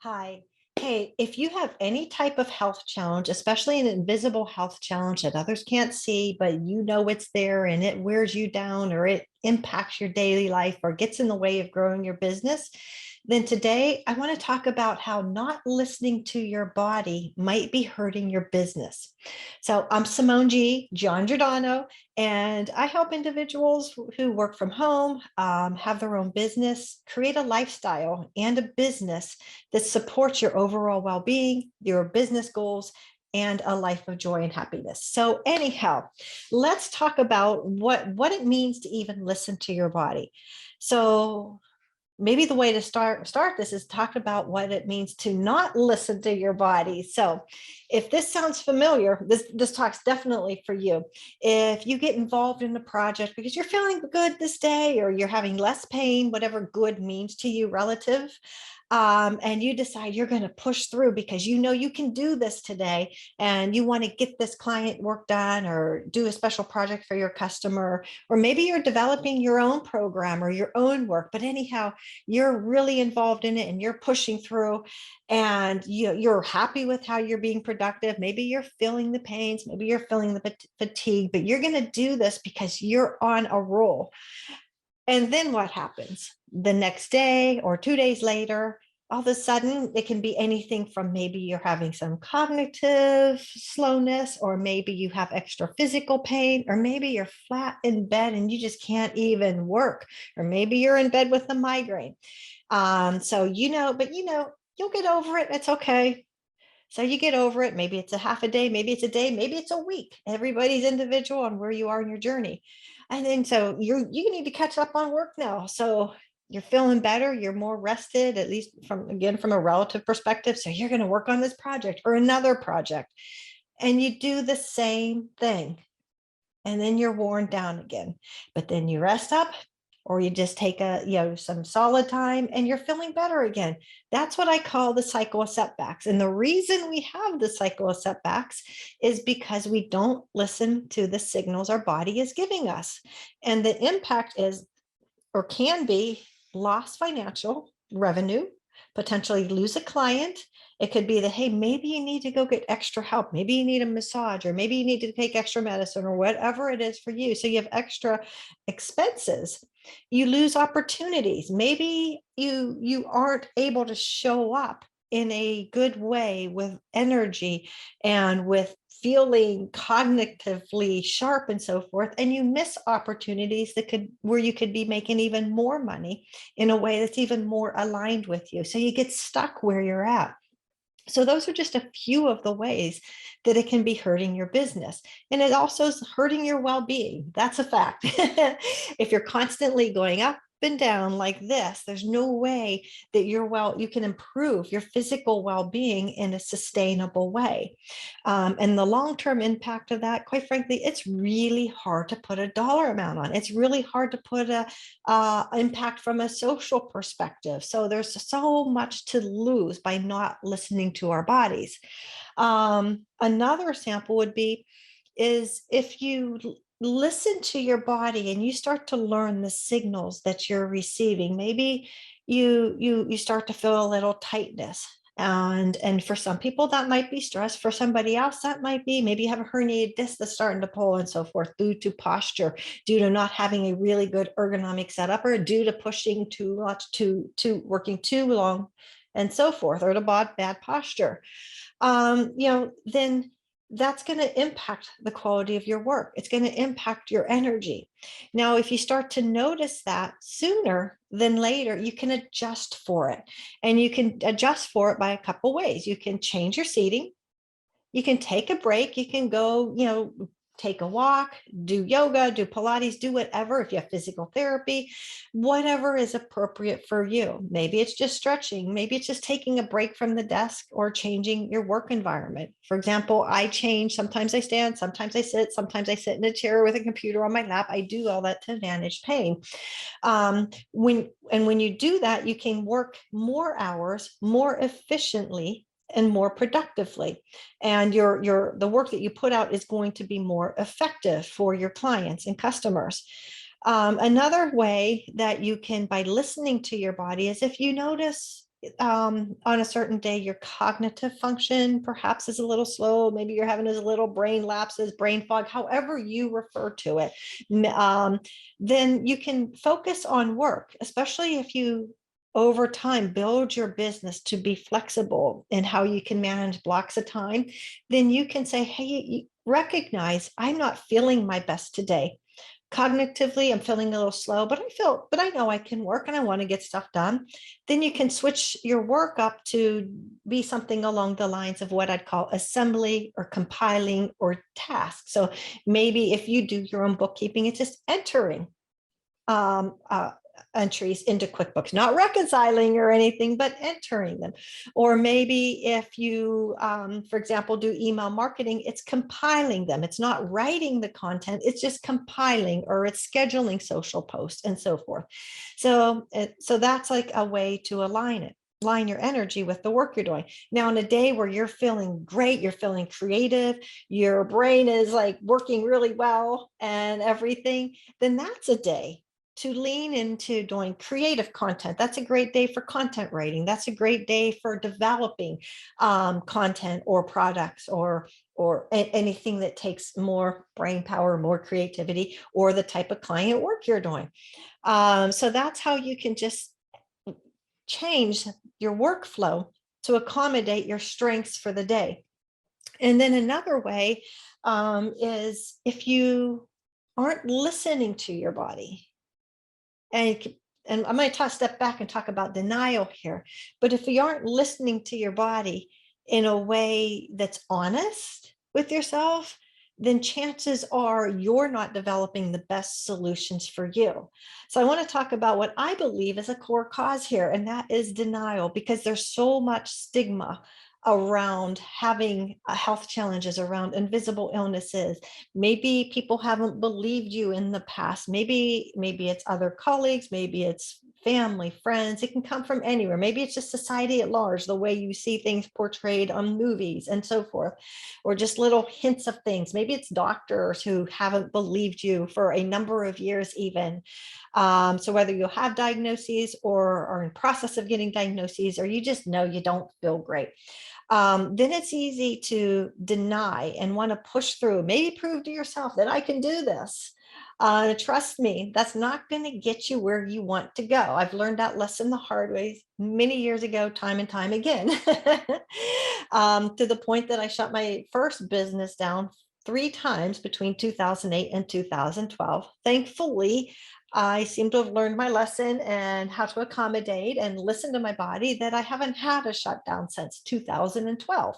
Hi. Hey, if you have any type of health challenge, especially an invisible health challenge that others can't see, but you know it's there and it wears you down or it impacts your daily life or gets in the way of growing your business, then today I want to talk about how not listening to your body might be hurting your business. So I'm Simone G. John Giordano, and I help individuals who work from home, have their own business, create a lifestyle and a business that supports your overall well-being, your business goals, and a life of joy and happiness. So anyhow, let's talk about what it means to even listen to your body. So maybe the way to start this is talk about what it means to not listen to your body. So if this sounds familiar, this talk's definitely for you. If you get involved in a project because you're feeling good this day or you're having less pain, whatever good means to you relative, and you decide you're going to push through because you know you can do this today and you want to get this client work done or do a special project for your customer, or maybe you're developing your own program or your own work, but anyhow, you're really involved in it and you're pushing through and you're happy with how you're being productive. Maybe you're feeling the pains, maybe you're feeling the fatigue, but you're going to do this because you're on a roll. And then what happens? The next day or 2 days later, all of a sudden, it can be anything from maybe you're having some cognitive slowness, or maybe you have extra physical pain, or maybe you're flat in bed and you just can't even work, or maybe you're in bed with a migraine. But you'll get over it. It's okay. So you get over it. Maybe it's a half a day, maybe it's a day, maybe it's a week. Everybody's individual on where you are in your journey. And then so you need to catch up on work now. So you're feeling better, you're more rested, at least from a relative perspective. So you're going to work on this project or another project. And you do the same thing. And then you're worn down again. But then you rest up, or you just take some solid time and you're feeling better again. That's what I call the cycle of setbacks. And the reason we have the cycle of setbacks is because we don't listen to the signals our body is giving us. And the impact is, or can be, lost financial revenue, potentially lose a client. It could be that, hey, maybe you need to go get extra help. Maybe you need a massage, or maybe you need to take extra medicine, or whatever it is for you. So you have extra expenses. You lose opportunities. Maybe you aren't able to show up in a good way with energy and with feeling cognitively sharp and so forth, and you miss opportunities where you could be making even more money in a way that's even more aligned with you. So you get stuck where you're at. So those are just a few of the ways that it can be hurting your business. And it also is hurting your well-being. That's a fact. If you're constantly going up and down like this, there's no way that you can improve your physical well-being in a sustainable way. And the long-term impact of that, quite frankly, it's really hard to put a dollar amount on. It's really hard to put a impact from a social perspective. So there's so much to lose by not listening to our bodies. Another example would be is if you listen to your body and you start to learn the signals that you're receiving. Maybe you start to feel a little tightness, and for some people that might be stress. For somebody else that might be maybe you have a herniated disc that's starting to pull and so forth, due to posture, due to not having a really good ergonomic setup, or due to pushing too much, to working too long and so forth, or to bad posture. Then that's going to impact the quality of your work. It's going to impact your energy. Now, if you start to notice that sooner than later, you can adjust for it. And you can adjust for it by a couple ways. You can change your seating. You can take a break. You can go, take a walk, do yoga, do Pilates, do whatever. If you have physical therapy, whatever is appropriate for you. Maybe it's just stretching. Maybe it's just taking a break from the desk or changing your work environment. For example, I change. Sometimes I stand, sometimes I sit, sometimes I sit in a chair with a computer on my lap. I do all that to manage pain. When you do that, you can work more hours, more efficiently, and more productively, and the work that you put out is going to be more effective for your clients and customers. Another way that you can, by listening to your body, is if you notice on a certain day, your cognitive function perhaps is a little slow. Maybe you're having those little brain lapses, brain fog, however you refer to it. Then you can focus on work, especially if you over time build your business to be flexible in how you can manage blocks of time. Then you can say, hey, recognize I'm not feeling my best today. Cognitively, I'm feeling a little slow, but I know I can work and I want to get stuff done. Then you can switch your work up to be something along the lines of what I'd call assembly or compiling or task. So maybe if you do your own bookkeeping, it's just entering um, uh, entries into QuickBooks, not reconciling or anything, but entering them. Or maybe if you, for example, do email marketing, it's compiling them. It's not writing the content, it's just compiling, or it's scheduling social posts and so forth. So that's like a way to align your energy with the work you're doing. Now, on a day where you're feeling great, you're feeling creative, your brain is like working really well and everything, then that's a day to lean into doing creative content. That's a great day for content writing. That's a great day for developing content or products or anything that takes more brain power, more creativity, or the type of client work you're doing. So that's how you can just change your workflow to accommodate your strengths for the day. And then another way is if you aren't listening to your body, and I'm going to step back and talk about denial here. But if you aren't listening to your body in a way that's honest with yourself, then chances are you're not developing the best solutions for you. So I want to talk about what I believe is a core cause here, and that is denial, because there's so much stigma around having health challenges, around invisible illnesses. Maybe people haven't believed you in the past. Maybe it's other colleagues, maybe it's family, friends. It can come from anywhere. Maybe it's just society at large, the way you see things portrayed on movies and so forth, or just little hints of things. Maybe it's doctors who haven't believed you for a number of years even. So whether you have diagnoses or are in process of getting diagnoses, or you just know you don't feel great, then it's easy to deny and want to push through, maybe prove to yourself that I can do this. Trust me, that's not going to get you where you want to go. I've learned that lesson the hard way many years ago, time and time again, to the point that I shut my first business down 3 times between 2008 and 2012. Thankfully, I seem to have learned my lesson and how to accommodate and listen to my body, that I haven't had a shutdown since 2012.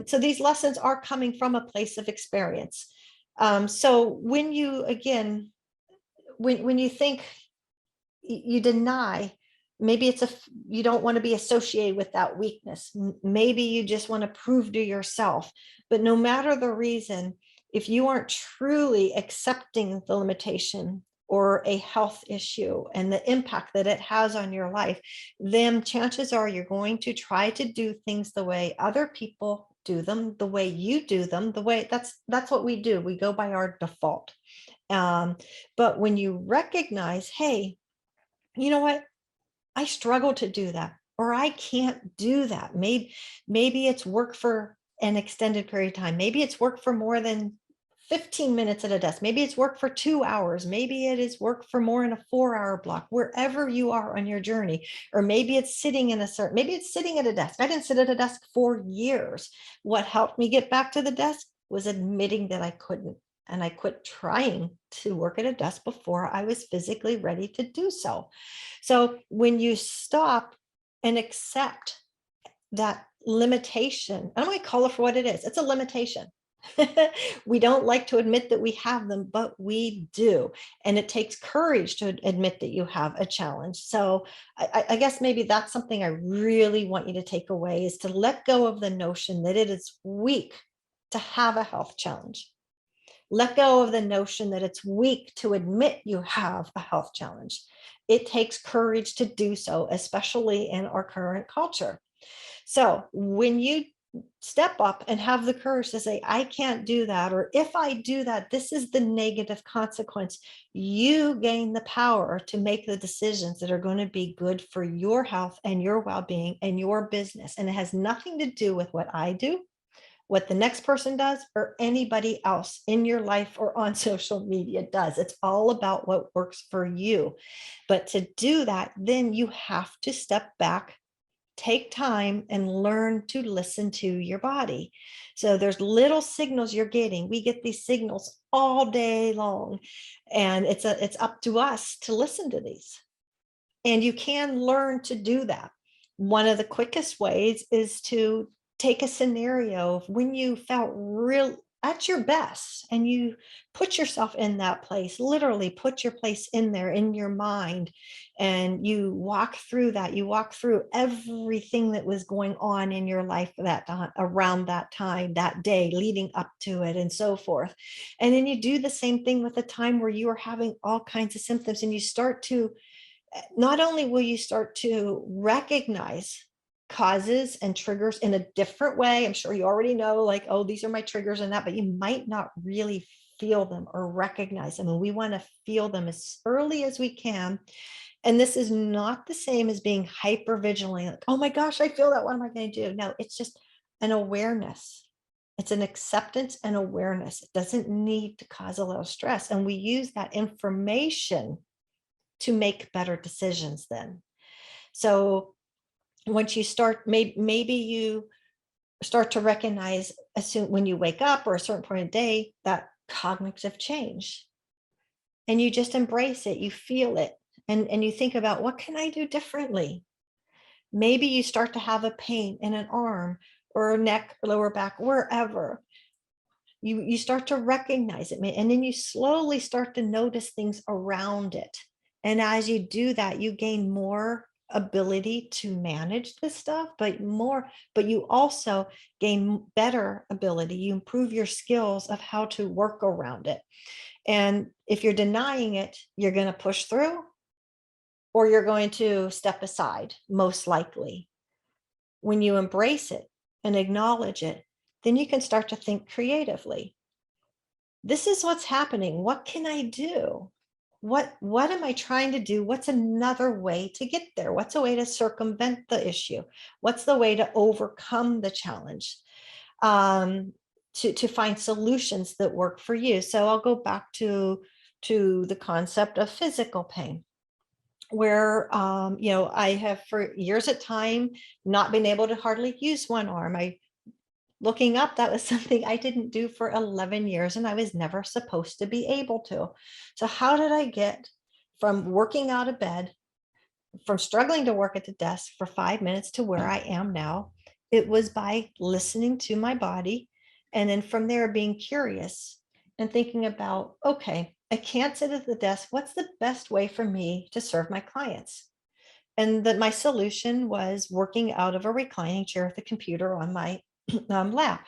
So these lessons are coming from a place of experience. So when you, again, when you think you deny, maybe you don't want to be associated with that weakness. Maybe you just want to prove to yourself. But no matter the reason, if you aren't truly accepting the limitation or a health issue and the impact that it has on your life, then chances are you're going to try to do things the way other people do them, the way you do them, the way that's what we do. We go by our default. But when you recognize, hey, you know what? I struggle to do that, or I can't do that. Maybe it's work for an extended period of time. Maybe it's work for more than 15 minutes at a desk. Maybe it's work for 2 hours. Maybe it is work for more in a 4-hour block, wherever you are on your journey. Or maybe it's maybe it's sitting at a desk. I didn't sit at a desk for years. What helped me get back to the desk was admitting that I couldn't. And I quit trying to work at a desk before I was physically ready to do so. So when you stop and accept that limitation, I might call it for what it is. It's a limitation. We don't like to admit that we have them, but we do. And it takes courage to admit that you have a challenge. So I guess maybe that's something I really want you to take away, is to let go of the notion that it is weak to have a health challenge. Let go of the notion that it's weak to admit you have a health challenge. It takes courage to do so, especially in our current culture. So when you step up and have the courage to say, I can't do that. Or if I do that, this is the negative consequence. You gain the power to make the decisions that are going to be good for your health and your well-being and your business. And it has nothing to do with what I do, what the next person does, or anybody else in your life or on social media does. It's all about what works for you. But to do that, then you have to step back, take time, and learn to listen to your body. So there's little signals you're getting. We get these signals all day long, and it's up to us to listen to these. And you can learn to do that. One of the quickest ways is to take a scenario of when you felt real at your best and you put yourself in that place, literally put your place in there in your mind, and you walk through that. You walk through everything that was going on in your life that around that time, that day leading up to it, and so forth. And then you do the same thing with a time where you are having all kinds of symptoms, and you start to, not only will you start to recognize causes and triggers in a different way. I'm sure you already know, like, oh, these are my triggers and that, but you might not really feel them or recognize them. And we want to feel them as early as we can. And this is not the same as being hyper vigilant, like, oh my gosh, I feel that. What am I going to do? No, it's just an awareness. It's an acceptance and awareness. It doesn't need to cause a little stress. And we use that information to make better decisions then. So once you start, maybe you start to recognize as soon when you wake up or a certain point of day, that cognitive change, and you just embrace it, you feel it, and you think about, what can I do differently? Maybe you start to have a pain in an arm or a neck, lower back, wherever. You start to recognize it, and then you slowly start to notice things around it. And as you do that, you gain more ability to manage this stuff, but you also gain better ability. You improve your skills of how to work around it. And if you're denying it, you're going to push through, or you're going to step aside, most likely. When you embrace it and acknowledge it, then you can start to think creatively. This is what's happening. What can I do? What am I trying to do? What's another way to get there? What's a way to circumvent the issue? What's the way to overcome the challenge? To find solutions that work for you. So I'll go back to the concept of physical pain, where I have for years at time not been able to hardly use one arm. Looking up, that was something I didn't do for 11 years, and I was never supposed to be able to. So how did I get from working out of bed, from struggling to work at the desk for 5 minutes to where I am now? It was by listening to my body. And then from there, being curious and thinking about, okay, I can't sit at the desk. What's the best way for me to serve my clients? And that my solution was working out of a reclining chair with a computer on my lap.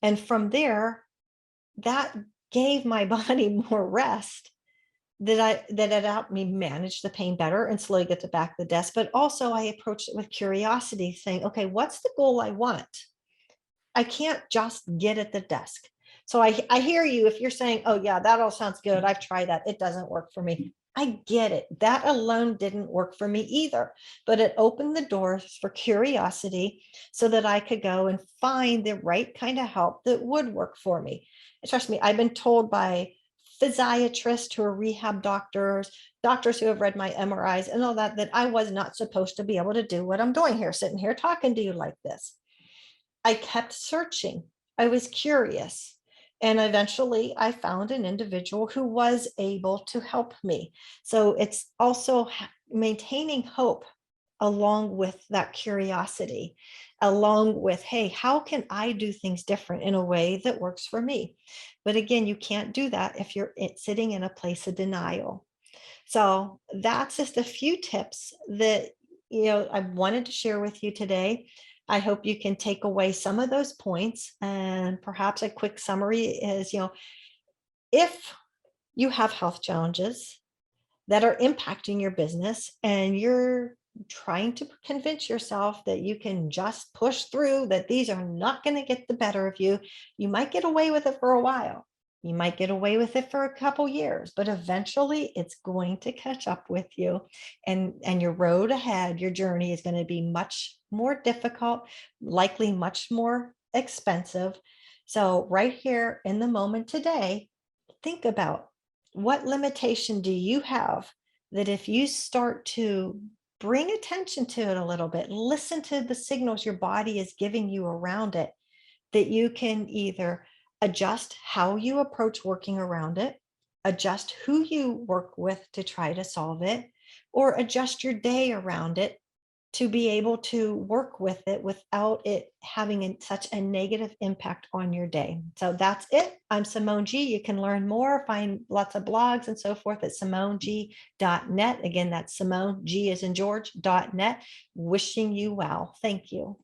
And from there, that gave my body more rest, that it helped me manage the pain better and slowly get to back of the desk. But also I approached it with curiosity, saying, okay, what's the goal I want? I can't just get at the desk. So I hear you if you're saying, oh yeah, that all sounds good. I've tried that. It doesn't work for me. I get it. That alone didn't work for me either, but it opened the doors for curiosity so that I could go and find the right kind of help that would work for me. And trust me, I've been told by physiatrists who are rehab doctors, doctors who have read my MRIs and all that, that I was not supposed to be able to do what I'm doing here, sitting here talking to you like this. I kept searching. I was curious. And eventually I found an individual who was able to help me. So it's also maintaining hope along with that curiosity, along with, hey, how can I do things different in a way that works for me? But again, you can't do that if you're sitting in a place of denial. So that's just a few tips that, I wanted to share with you today. I hope you can take away some of those points, and perhaps a quick summary is, if you have health challenges that are impacting your business and you're trying to convince yourself that you can just push through, that these are not going to get the better of you. You might get away with it for a while. You might get away with it for a couple years, but eventually it's going to catch up with you. And your road ahead, your journey is going to be much more difficult, likely much more expensive. So right here in the moment today, think about, what limitation do you have that if you start to bring attention to it a little bit, listen to the signals your body is giving you around it, that you can either adjust how you approach working around it, adjust who you work with to try to solve it, or adjust your day around it to be able to work with it without it having such a negative impact on your day. So that's it. I'm Simone G. You can learn more, find lots of blogs and so forth at simoneg.net. Again, that's Simone G as in George.net. Wishing you well. Thank you.